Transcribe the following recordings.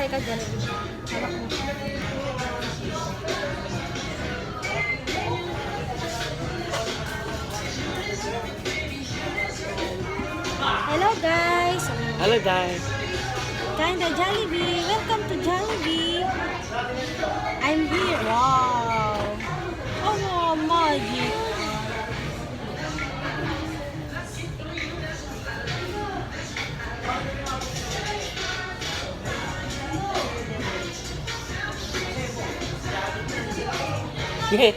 Babay ka dyan. Hawak mo. Hello guys! Hello guys. Kain na Jollibee! Welcome to Jollibee! I'm here! Wow! Oh, magic! Yeah.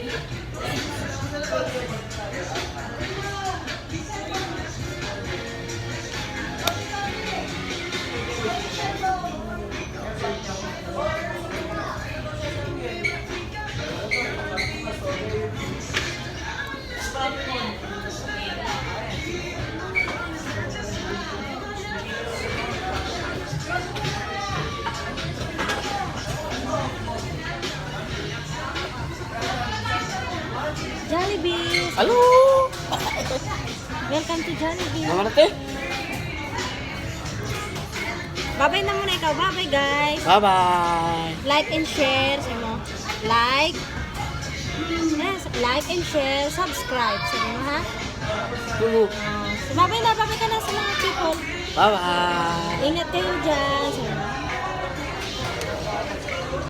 Jollibee! Halo. Welcome to Jollibee! Mga nate. Babay na muna ikaw. Babay guys! Bye-bye. Like and share. Sabi mo. Like. Yes, like and share. Subscribe. Sabi mo ha? Tunggu. Babay na. Babay ka na sa mga people. Bye-bye. Ingat kayo dyan. Sabi mo.